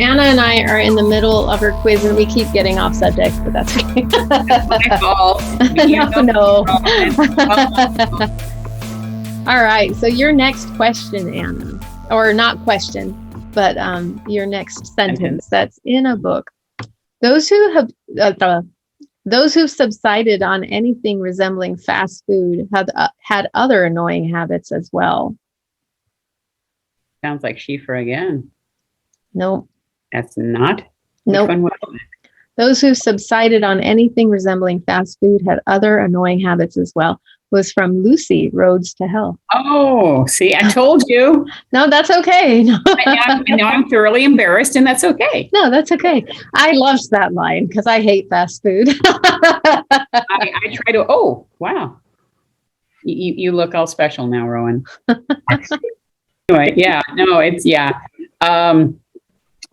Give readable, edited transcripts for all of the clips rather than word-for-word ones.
Anna and I are in the middle of her quiz and we keep getting off subject, but that's okay. That's my fault. No. All right. So your next question, Anna, or not question, but your next sentence that's in a book. Those who have those who've subsided on anything resembling fast food have had other annoying habits as well. Sounds like Schiffer again. Nope. That's not. Nope. Those who subsided on anything resembling fast food had other annoying habits as well. Was from Lucy, Roads to Hell. Oh, see, I told you. No, that's okay. Now I'm thoroughly embarrassed, and that's okay. No, that's okay. I loved that line because I hate fast food. I try to. Oh, wow. You look all special now, Rowan. Anyway, yeah, no, it's, yeah.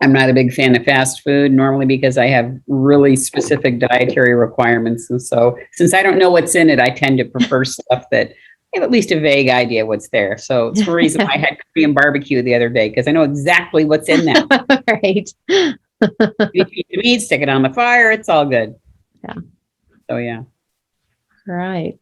I'm not a big fan of fast food normally because I have really specific dietary requirements. And so since I don't know what's in it, I tend to prefer stuff that I have at least a vague idea what's there. So it's the reason I had Korean barbecue the other day because I know exactly what's in that. Right. You eat the meat, stick it on the fire. It's all good. Yeah. So, yeah. Right.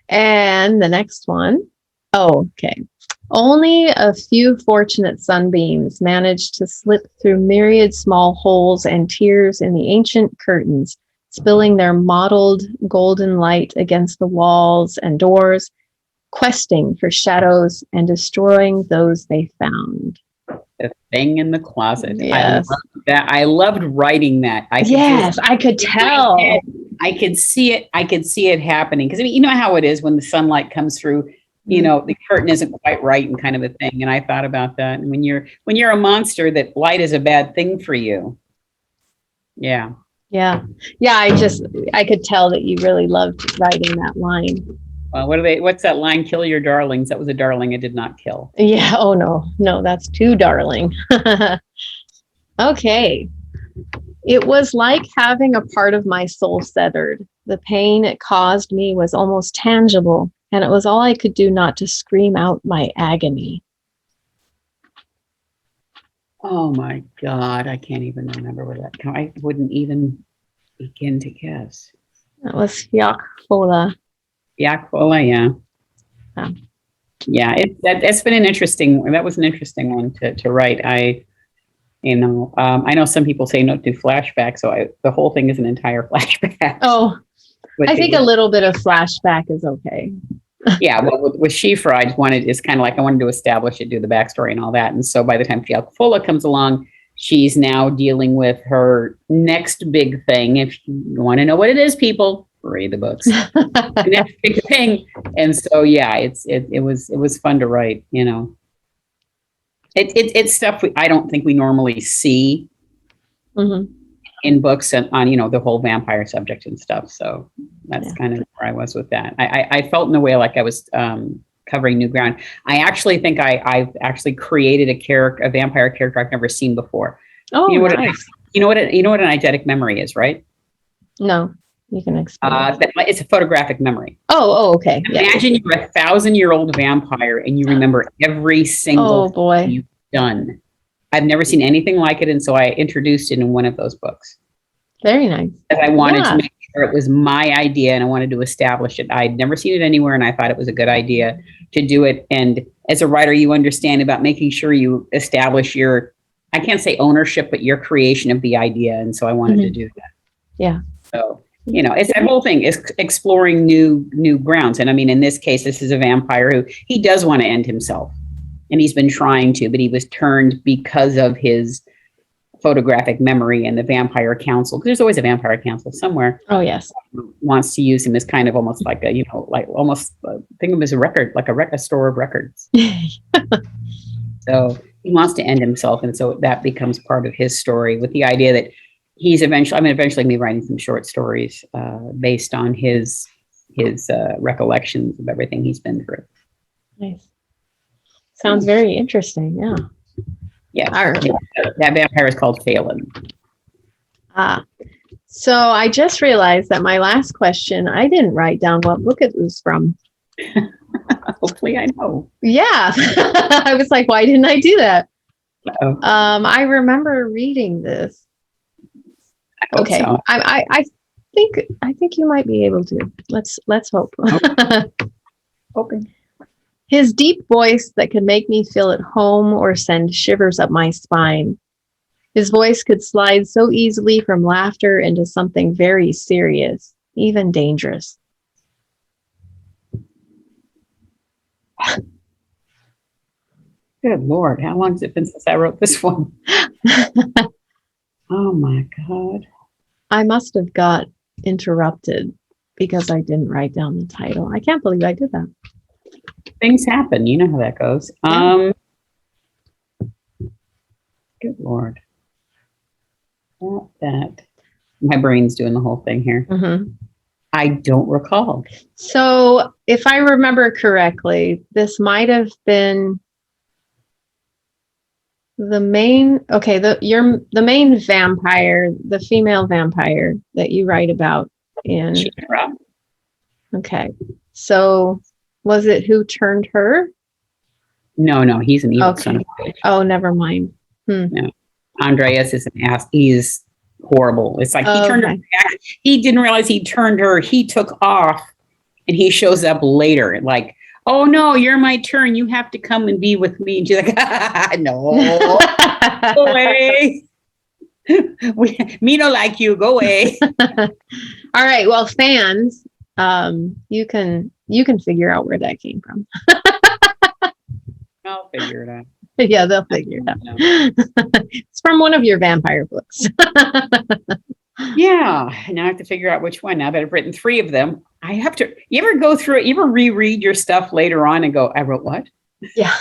And the next one. Oh, okay. Only a few fortunate sunbeams managed to slip through myriad small holes and tears in the ancient curtains, spilling their mottled golden light against the walls and doors, questing for shadows and destroying those they found. The thing in the closet. Yes. I loved that. I loved writing that. I could tell. I could see it. I could see it happening. Because I mean, you know how it is when the sunlight comes through. You know, the curtain isn't quite right and kind of a thing. And I thought about that. And when you're a monster, that light is a bad thing for you. Yeah. Yeah. Yeah. I could tell that you really loved writing that line. Well, what's that line? Kill your darlings. That was a darling I did not kill. Yeah. Oh, no, that's too darling. Okay. It was like having a part of my soul severed. The pain it caused me was almost tangible. And it was all I could do not to scream out my agony. Oh my God. I can't even remember where that came. I wouldn't even begin to guess. That was Yakfola. Yakfola, yeah. Yeah, that's been that was an interesting one to write. I know some people say don't do flashback, so the whole thing is an entire flashback. Oh, I think a little bit of flashback is okay. Yeah, well, with Schiffer, I wanted to establish it, do the backstory and all that. And so by the time Fialcofola comes along, she's now dealing with her next big thing. If you want to know what it is, people, read the books. The next big thing. And so, yeah, it was fun to write, you know. It's stuff I don't think we normally see. Mm-hmm. In books on, you know, the whole vampire subject and stuff. So that's kind of where I was with that. I felt in a way like I was covering new ground. I actually think I've actually created a vampire character I've never seen before. Oh, you know nice. You know what an eidetic memory is, right? No, you can explain. It's a photographic memory. Oh, okay. Imagine you're a 1,000-year-old vampire and you remember every single thing you've done. I've never seen anything like it, and so I introduced it in one of those books. Very nice. I wanted to make sure it was my idea, and I wanted to establish it. I'd never seen it anywhere, and I thought it was a good idea to do it. And as a writer, you understand about making sure you establish your, I can't say ownership, but your creation of the idea. And so I wanted to do that. Yeah. So, you know, it's that whole thing is exploring new grounds. And I mean, in this case, this is a vampire who he does want to end himself. And he's been trying to, but he was turned because of his photographic memory and the vampire council. There's always a vampire council somewhere. Oh, yes. Wants to use him as kind of almost like a, you know, like almost think of him as a record, like a store of records. So he wants to end himself. And so that becomes part of his story with the idea that he's eventually be writing some short stories based on his recollections of everything he's been through. Nice. Sounds very interesting. Yeah. Yeah. All right. That vampire is called Phelan. So I just realized that my last question, I didn't write down what book it was from. Hopefully I know. Yeah. I was like, why didn't I do that? Oh, I remember reading this. I hope Okay. so. I think you might be able to. Let's hope. Hoping. His deep voice that could make me feel at home or send shivers up my spine. His voice could slide so easily from laughter into something very serious, even dangerous. Good Lord, how long has it been since I wrote this one? Oh my God. I must have got interrupted because I didn't write down the title. I can't believe I did that. Things happen. You know how that goes. Yeah. Good Lord. Not that. My brain's doing the whole thing here. Mm-hmm. I don't recall. So, if I remember correctly, this might have been the main. Okay, the main vampire, the female vampire that you write about in. Shira. Okay, so was it who turned her? No, he's an evil Okay. son of a bitch. Oh, never mind. No, Andreas is an ass. He's horrible. It's like he turned her Okay. back. He didn't realize he turned her. He took off, and he shows up later. Like, oh no, you're my turn. You have to come and be with me. And she's like, no, go away. Me don't like you. Go away. All right. Well, fans, you can figure out where that came from. I'll figure it out. Yeah, they'll figure it out. It's from one of your vampire books. Yeah. Now I have to figure out which one. Now that I've written 3 of them, I have to. You ever go through it? You ever reread your stuff later on and go, I wrote what? Yeah.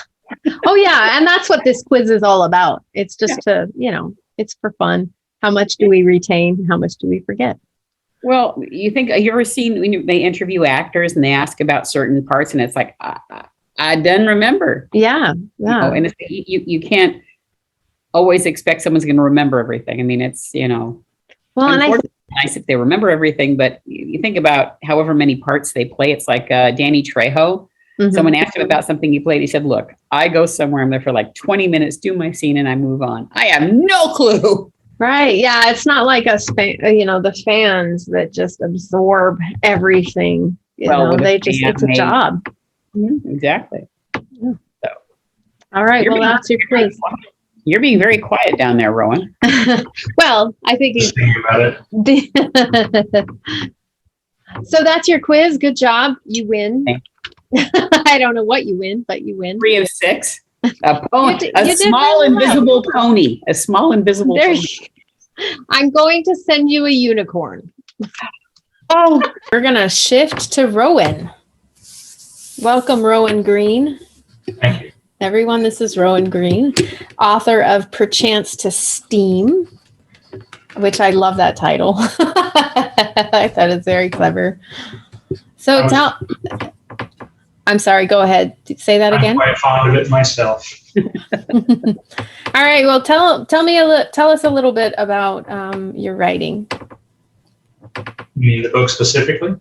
Oh, yeah. And that's what this quiz is all about. It's just to, it's for fun. How much do we retain? How much do we forget? Well, you ever seen when they interview actors and they ask about certain parts and it's like, I didn't remember. Yeah. Yeah. And it's, you can't always expect someone's going to remember everything. I mean, it's, Well, and it's nice if they remember everything, but you think about however many parts they play. It's like Danny Trejo. Someone asked him about something he played. He said, look, I go somewhere, I'm there for like 20 minutes, do my scene, and I move on. I have no clue. Right. Yeah. It's not like us, the fans that just absorb everything. It's a job. Exactly. Yeah. So. All right. Well, that's your quiz. You're being very quiet down there, Rowan. Well, I think Just thinking about it. So that's your quiz. Good job. You win. I don't know what you win, but you win. 3 of 6. A pony, a small invisible pony. A small invisible pony. I'm going to send you a unicorn. Oh, we're going to shift to Rowan. Welcome, Rowan Green. Thank you. Everyone, this is Rowan Green, author of Perchance to Steam, which I love that title. I thought it's very clever. So I'm sorry, go ahead. Say that again. I'm quite fond of it myself. All right. Well, tell us a little bit about your writing. You mean the book specifically?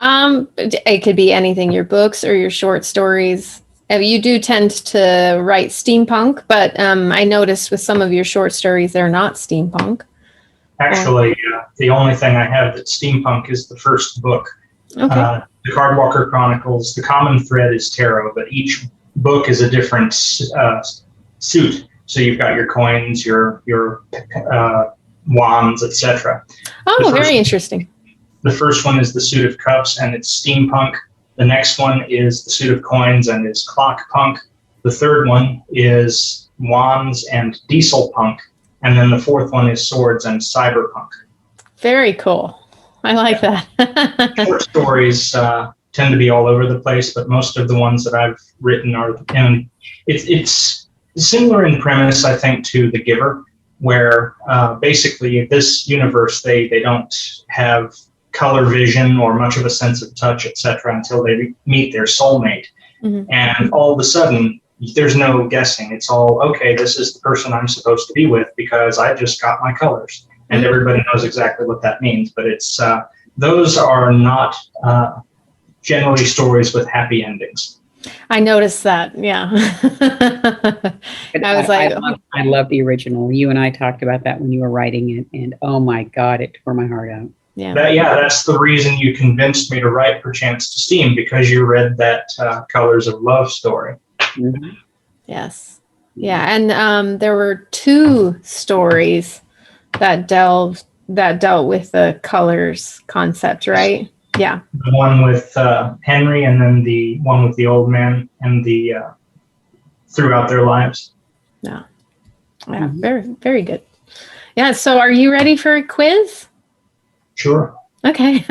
It could be anything, your books or your short stories. You do tend to write steampunk, but I noticed with some of your short stories, they're not steampunk. Actually, the only thing I have that's steampunk is the first book. Okay. The Cardwalker Chronicles, the common thread is tarot, but each book is a different suit. So you've got your coins, your wands, etc. Oh, very interesting. The first one is the suit of cups, and it's steampunk. The next one is the suit of coins, and is clock punk. The third one is wands and diesel punk. And then the fourth one is swords and cyberpunk. Very cool. I like that. Short stories tend to be all over the place, but most of the ones that I've written are, and it's similar in premise, I think, to The Giver, where basically this universe, they don't have color vision or much of a sense of touch, etc., until they meet their soulmate. Mm-hmm. And all of a sudden, there's no guessing. It's all, okay, this is the person I'm supposed to be with because I just got my colors. And everybody knows exactly what that means. But those are not generally stories with happy endings. I noticed that. Yeah. But I was like, I love the original. You and I talked about that when you were writing it, and oh my God, it tore my heart out. yeah. That's the reason you convinced me to write Perchance to Steam, because you read that Colors of Love story. Mhm. Yes. Yeah. And there were two stories that dealt with the colors concept, right? Yeah. The one with Henry, and then the one with the old man, and the throughout their lives. Yeah. Very, very good. Yeah. So are you ready for a quiz? Sure. Okay.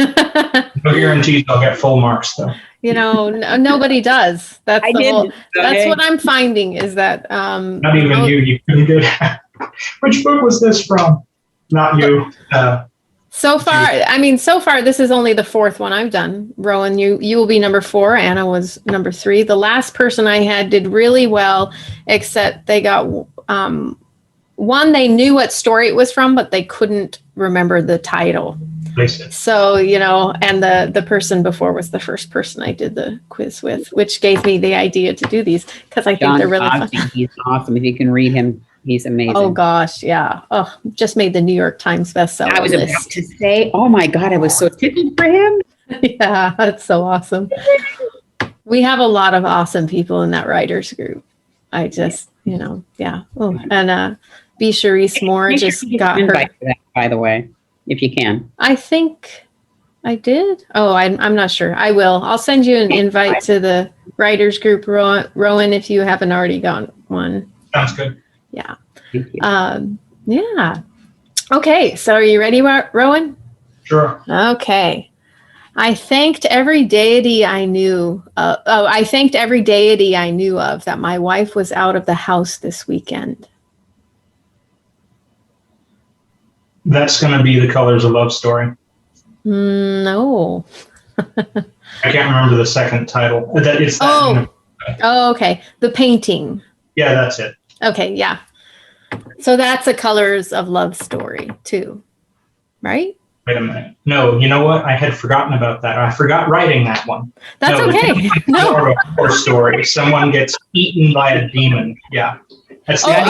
No guarantees I'll get full marks, though. Nobody does. That's I the whole. didn't. That's Okay. what I'm finding is that Not even you. You couldn't get. Which book was this from? Not you. so far this is only the fourth one I've done. Rowan, you will be number 4. Anna was number 3. The last person I had did really well, except they got one. They knew what story it was from, but they couldn't remember the title. So, and the person before was the first person I did the quiz with, which gave me the idea to do these because I think they're really fun. He's awesome. If you can read him, he's amazing. Oh gosh, yeah. Oh, just made the New York Times bestseller I was list. about to say, oh my God, I was so tickled for him. Yeah, that's so awesome. We have a lot of awesome people in that writers group. I just, yeah. Oh, and B. Charisse Moore just got her. For that, by the way, if you can. I think I did. Oh, I'm not sure. I will. I'll send you an invite to the writers group, Rowan, if you haven't already got one. Sounds good. Yeah. Thank you. Yeah. Okay. So are you ready, Rowan? Sure. Okay. I thanked every deity I knew. I thanked every deity I knew of that my wife was out of the house this weekend. That's going to be the Colors of Love story. No. I can't remember the second title. It's that. Oh, okay. The painting. Yeah, that's it. Okay, yeah. So that's a Colors of Love story too, right? Wait a minute. No, you know what? I had forgotten about that. I forgot writing that one. That's okay. No. More of a horror story. Someone gets eaten by a demon. Yeah. That's yeah.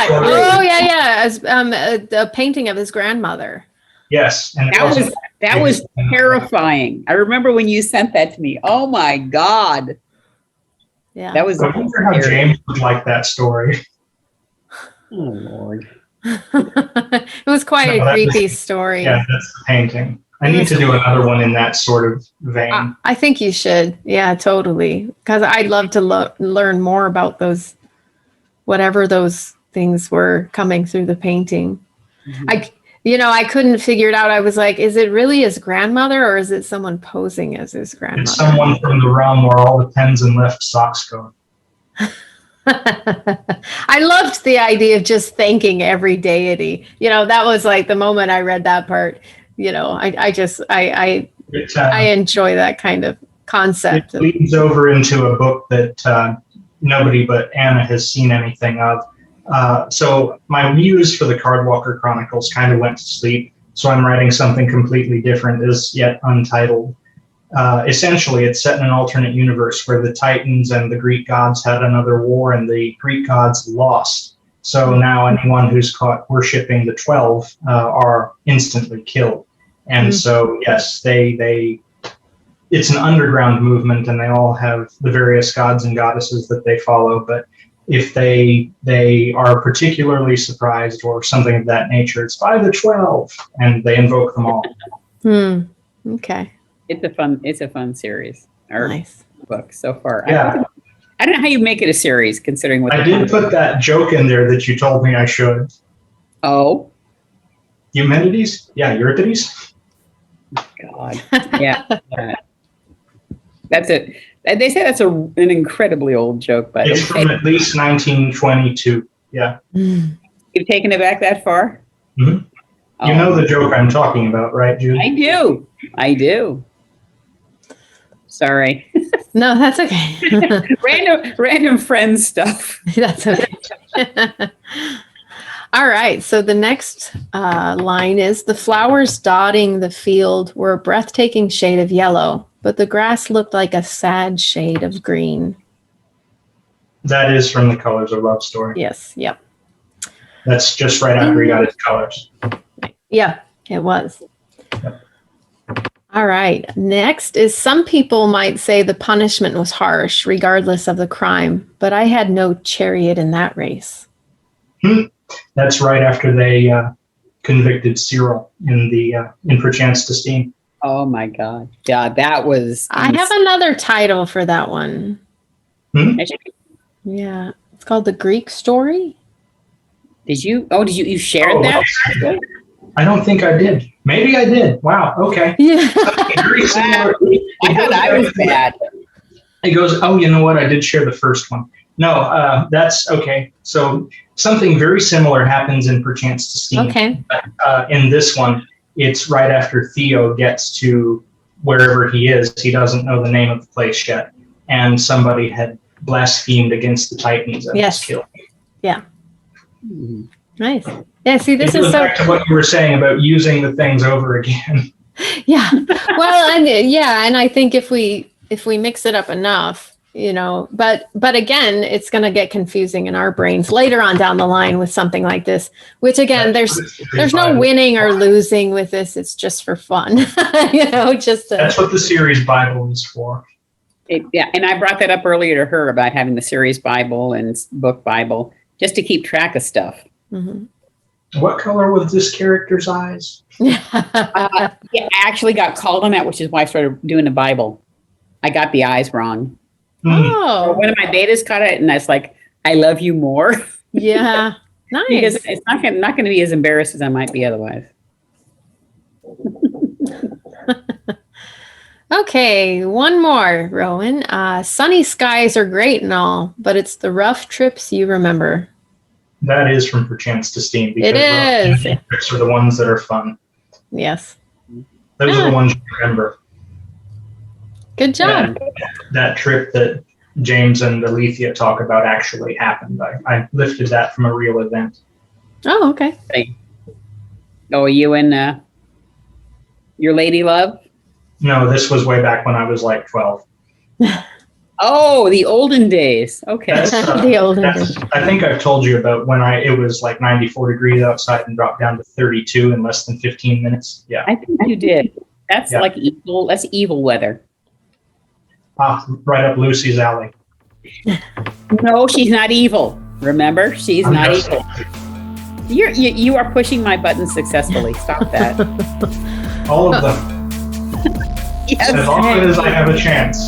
Oh, yeah. As a painting of his grandmother. Yes, and that was terrifying. I remember when you sent that to me. Oh my God. Yeah. That was. I wonder how James would like that story. Oh Lord. It was quite a creepy story. Yeah, that's the painting. I need to do another one in that sort of vein. I think you should. Yeah, totally. Because I'd love to learn more about those, whatever those things were coming through the painting. Mm-hmm. I couldn't figure it out. I was like, is it really his grandmother or is it someone posing as his grandmother? It's someone from the realm where all the pens and left socks go. I loved the idea of just thanking every deity. That was like the moment I read that part. I enjoy that kind of concept. It leads over into a book that nobody but Anna has seen anything of. So my muse for the Cardwalker Chronicles kind of went to sleep. So I'm writing something completely different, as yet untitled. Essentially, it's set in an alternate universe where the Titans and the Greek gods had another war and the Greek gods lost. So now anyone who's caught worshipping the 12 are instantly killed. And so, yes, it's an underground movement and they all have the various gods and goddesses that they follow. But if they are particularly surprised or something of that nature, it's by the 12 and they invoke them all. Okay. It's a fun series. Nice book so far. Yeah. I don't know how you make it a series, considering what I did put that joke in there that you told me I should. Oh. Eumenides? Yeah, Euripides. God. Yeah. That's it. They say that's an incredibly old joke, but it's from at least 1922. Yeah. You've taken it back that far? Mm-hmm. Oh. You know the joke I'm talking about, right, Jude? I do. Sorry. No, that's okay. random friend stuff. That's okay. All right. So the next line is, the flowers dotting the field were a breathtaking shade of yellow, but the grass looked like a sad shade of green. That is from the Colors of Love story. Yes. Yep. That's just right after he got his colors. Yeah, it was. Yep. All right. Next is some people might say the punishment was harsh, regardless of the crime, but I had no chariot in that race. That's right after they convicted Cyril in Perchance to Steam. Oh my God. Yeah, that was. I have another title for that one. Yeah. It's called The Greek Story. Did you shared that? Okay. I don't think I did. Maybe I did. Wow. Okay. Yeah. Very similar. I thought I was bad. It goes, oh, you know what? I did share the first one. No, that's okay. So something very similar happens in Perchance to Steam. Okay. In this one, it's right after Theo gets to wherever he is. He doesn't know the name of the place yet. And somebody had blasphemed against the Titans and was killed. Yeah. Nice. Yeah, see, this is so back to what you were saying about using the things over again. Yeah. Well, and I think if we mix it up enough, but again, it's going to get confusing in our brains later on down the line with something like this, which again, there's no winning or losing with this. It's just for fun, That's what the series Bible is for. And I brought that up earlier to her about having the series Bible and book Bible just to keep track of stuff. Mm-hmm. What color was this character's eyes? I actually got called on that, which is why I started doing the Bible. I got the eyes wrong. Oh. One of my betas caught it, and I was like, I love you more. Yeah. Nice. Because it's not going to be as embarrassed as I might be otherwise. Okay, one more, Rowan. Sunny skies are great and all, but it's the rough trips you remember. That is from Perchance to Steam. It is. Trips are the ones that are fun. Yes. Those are the ones you remember. Good job. That trip that James and Alethea talk about actually happened. I lifted that from a real event. Oh, okay. Oh, you and your lady love? No, this was way back when I was like 12. Oh, the olden days. Okay. The olden days. I think I've told you about when it was like 94 degrees outside and dropped down to 32 in less than 15 minutes. Yeah. I think you did. That's like evil. That's evil weather. Right up Lucy's alley. No, she's not evil. Remember, she's not evil. You are pushing my buttons successfully. Stop that. All of them. Yes. As often as I have a chance.